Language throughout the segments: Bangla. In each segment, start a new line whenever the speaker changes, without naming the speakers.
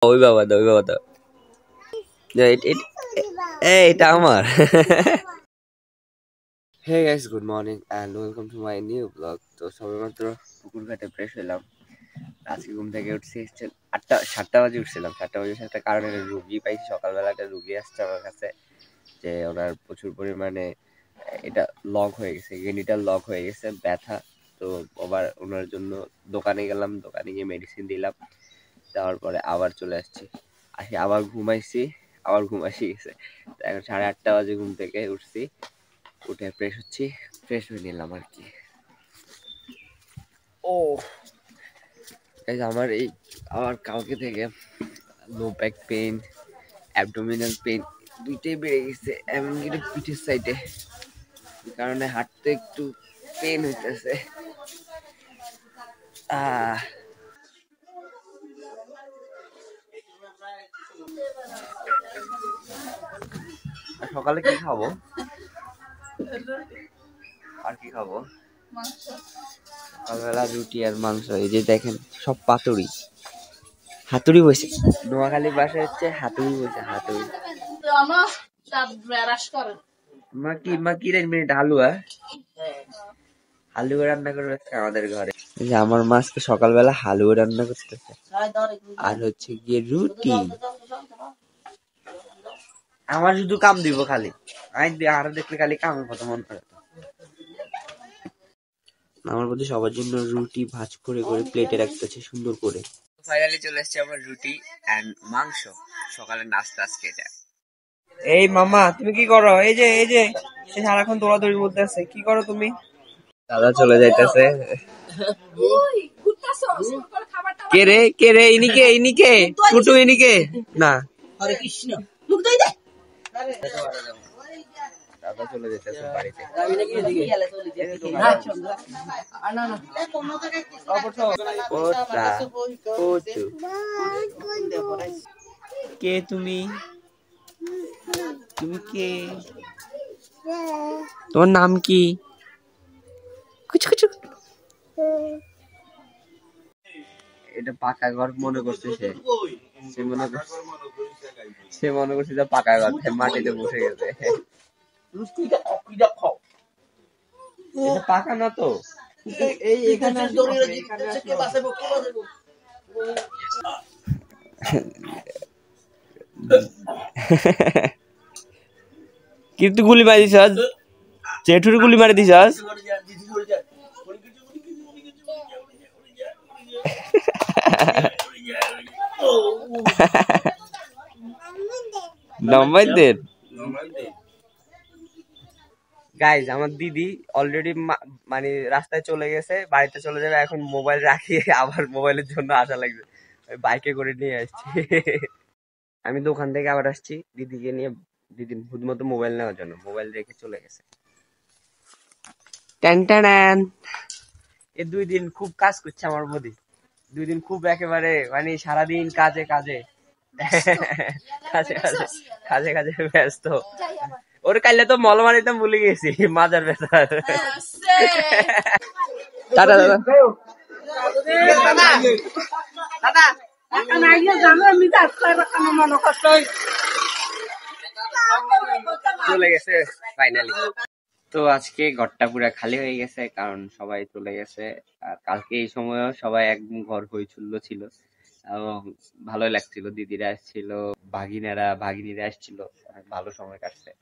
ওই বাবা দা, ওই বাবা দা। এটা আমার। Hey guys, good morning and welcome to my new blog. তো সবেমাত্র পুকুর ঘাটে ফ্রেশ হলাম। আজকে ঘুম থেকে উঠছি 7টা বাজে উঠছিলাম। 7টা বাজে একটা কারণে রুগী পাইছি সকালবেলা। একটা রুগী আসছে আমার কাছে, যে ওনার প্রচুর পরিমাণে এটা লক হয়ে গেছে, গেনিটা লক হয়ে গেছে, ব্যথা। তো আবার ওনার জন্য দোকানে গেলাম, দোকানে গিয়ে মেডিসিন দিলাম। দেওয়ার পরে আবার চলে আসছি, আবার ঘুমাইছি, আবার ঘুম আসি গেছে। তো এখন 8:30 বাজে ঘুম থেকে উঠছি, উঠে ফ্রেশ হচ্ছি, ফ্রেশ হয়ে নিলাম আর কি। ও আমার আমার কালকে থেকে low back pain, abdominal pain দুইটাই বেড়ে গেছে, এমনকি পিঠের সাইডে, কারণে হাঁটতে একটু পেন হইতেছে। সকালে কি খাবো আর কি খাবো? সকালবেলা রুটি আর মাংস। এই যে দেখেন সব পাতুরি, হাতুড়ি বসে। নোয়াখালীর বাসায় হচ্ছে হাতুড়ি বসে, হাতুড়ি। মা কি মিনিট হালুয়া, হালুয়া রান্না করে আমাদের ঘরে। আমার মাছকে সকালবেলা হালুয়া রান্না করতেছে, আর হচ্ছে গিয়ে রুটি। আমার শুধু কাম দিব খালি, আর দেখলে খালি কামের কথা মন করে। আমার মধ্যে সবার জন্য রুটি ভাজ করে করে প্লেটে রাখতেছে সুন্দর করে। ফাইনালি চলে এসেছে আমার রুটি এন্ড মাংস, সকালের নাস্তা আজকে এটা।
এই মামা তুমি কি করো? এই যে সে সারাক্ষণ দৌড়াদৌড়ি বলতে আছে, কি করো তুমি?
দাদা চলে যাইতেছে। কে রে ইনিকে টুটু ইনিকে না। হরে কৃষ্ণ, মুখ দই দে। দাদা চলে যেতেছে বাড়িতে। কে তুমি? তুমি কে? তোমার নাম কি? এটা পাকা ঘর মনে করছে সে মনে করছে যে পাকা ঘর, মাটিতে বসে গেছে। এটা পাকা না তো, এই এখানে কিন্তু গুলি মারি দিস, জেঠুর গুলি মারি দিস। গাইজ, আমার দিদি অলরেডি মানে রাস্তায় চলে গেছে, বাড়িতে চলে যাবে। এখন মোবাইল রাখিয়ে আবার মোবাইলের জন্য আসা লাগবে, বাইকে করে নিয়ে আসছি। আমি দোকান থেকে আবার আসছি দিদিকে নিয়ে, দিদি শুধুমাত্র মোবাইল নেওয়ার জন্য, মোবাইল রেখে চলে গেছে। এই 2 দিন খুব কাজ করছে আমার বদি, 2 দিন খুব একেবারে মানে সারাদিন কাজে কাজে কাজে কাজে কাজে কাজে ব্যস্ত। ওর কাইলে তো মলমারিতে ভুলে গেছি, মাজার ব্যথার। টাটা দাদা। চলে গেছে ফাইনালি। তো আজকে ঘরটা পুরো খালি হয়ে গেছে, কারণ সবাই চলে গেছে। আর কালকে এই সময়ও সবাই একদম ঘর হইচুল্ল ছিল, এবং ভালোই লাগছিল। দিদিরা আসছিল, ভাগিনীরা আসছিল, অনেক ভালো সময় কাটছে।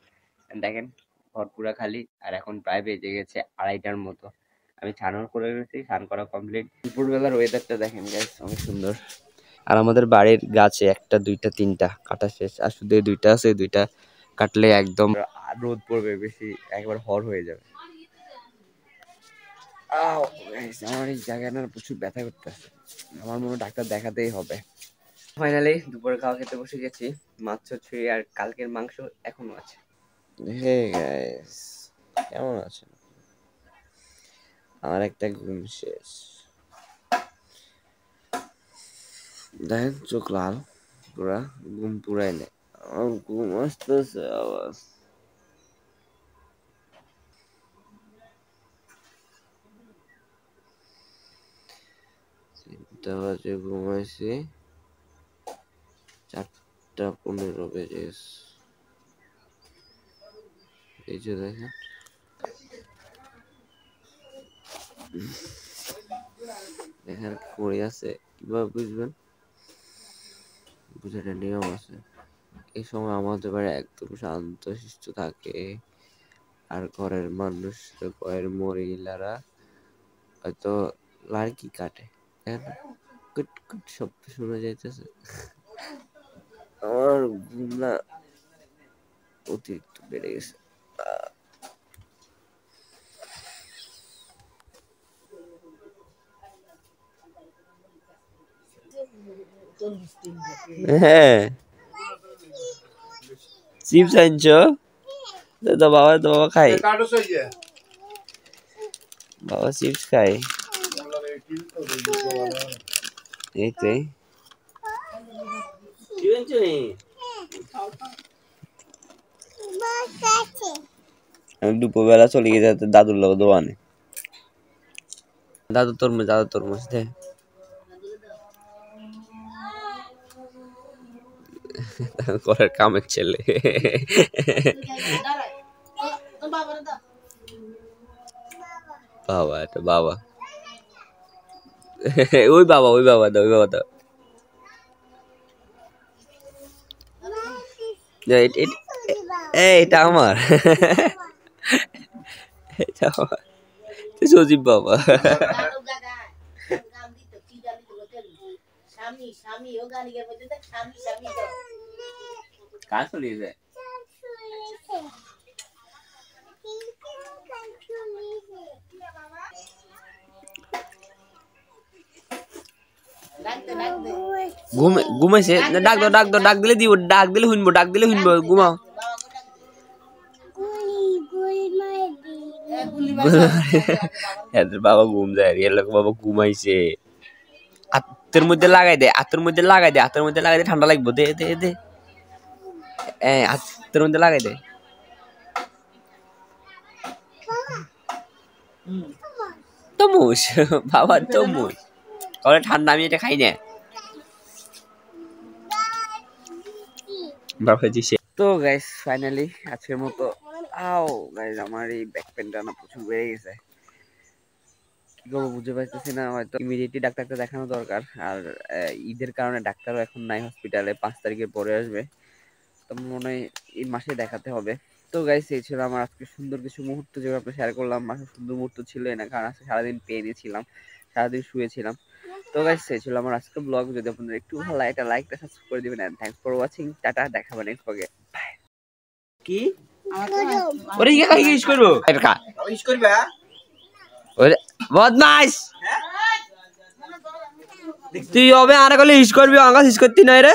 দেখেন ঘর পুরা খালি। আর এখন প্রায় বেজে গেছে 2:30টার মতো। আমি স্নান করে গেছি, স্নান করা কমপ্লিট। দুপুরবেলার ওয়েদারটা দেখেন গাইস, অনেক সুন্দর। আর আমাদের বাড়ির গাছে 1টা 2টা 3টা কাটা শেষ, আর শুধু 2টা আছে, 2টা কাটলে একদম রোদ পড়বে বেশি, একবার হর হয়ে যাবে। আমার এই জায়গাটা প্রচুর ব্যথা করতেছে, আমার মনে হয় ডাক্তার দেখাতেই হবে। ফাইনালি দুপুরে খাওয়া খেতে বসে গেছি, মাছ চচ্চড়ি আর কালকের মাংস এখনো আছে। হে গাইস, কেমন আছেন? আমার একটা ঘুম শেষ, দেখেন চোখ লাল, পুরা ঘুম পুরাই নেই। আমার ঘুম আসতেছে আওয়াজ। 3টা বাজে ঘুমাইছি, 4:15 বেজে গেছে। এই যে দেখেন এখানে পড়ে আছে, কিভাবে বুঝবেন? বুঝাটা নিয়ম আছে। এই সময় আমাদের বাড়ি একদম শান্ত শিষ্ট থাকে, আর ঘরের মানুষ, ঘরের মহিলারা হয়তো লাড়কি কাটে, কুট কুট শব্দ শোনা যাইতেছে। আমার ঘুম না অতিরিক্ত বেড়ে গেছে। হ্যাঁ, চিপস আনছো? তো বাবা খাই, বাবা চিপস খাই। এইটাই আমি দুপুরবেলা চলে গেছে দাদুর লোক দোকানে। দাদু তরমুজ দে। ঘরের কামের ছেলে। বাবা এটা বাবা। ওই বাবা দা এটা আমার, এটা আমার সজীব বাবা। কাজ চলিয়ে যায়। ঘুমাইছে, ডাক দিলে দিব, ডাক দিলে শুনবো, ঘুমাও। বাবা ঘুম যায়, বাবা ঘুমাইছে। হাতের মধ্যে লাগাই দে, ঠান্ডা লাগবে। দে হাতের মধ্যে লাগাই দে। তরমুজ, বাবা তরমুজ ঠান্ডা, আমি এটা খাই না। তো গাইস ফাইনালি আজকের মতো গাইস আমার এই ব্যাক পেনটা না প্রচুর বেড়ে গেছে। কি করবো বুঝতে পারতেছি না, হয়তো ইমিডিয়েটলি ডাক্তারকে দেখানো দরকার। আর ঈদের কারণে ডাক্তারও এখন নাই হসপিটালে, 5 তারিখের পরে আসবে। তো মনে হয় এই মাসে দেখাতে হবে। তো গাইস এই ছিল আমার আজকে সুন্দর কিছু মুহূর্ত যেগুলো আপনার শেয়ার করলাম। আসলে সুন্দর মুহূর্ত ছিল না, কারণ আজকে সারাদিন পেনে ছিলাম, সারাদিন শুয়েছিলাম। তো গাইস এই ছিল আমার আজকে ব্লগ। যদি আপনাদের একটু ভালো লাগে একটা লাইকটা সাবস্ক্রাইব করে দিবেন। And thanks for watching. টাটা, দেখা হবে নেক্সট ব্লগে। বাই। কি ওরে কি খাই ইউজ করব? এটা কা ইউজ করবা? ওরে বদমাশ, তুই হবে আর কলে ইউজ করবি, আঙ্গাস ইউজ করতি না রে।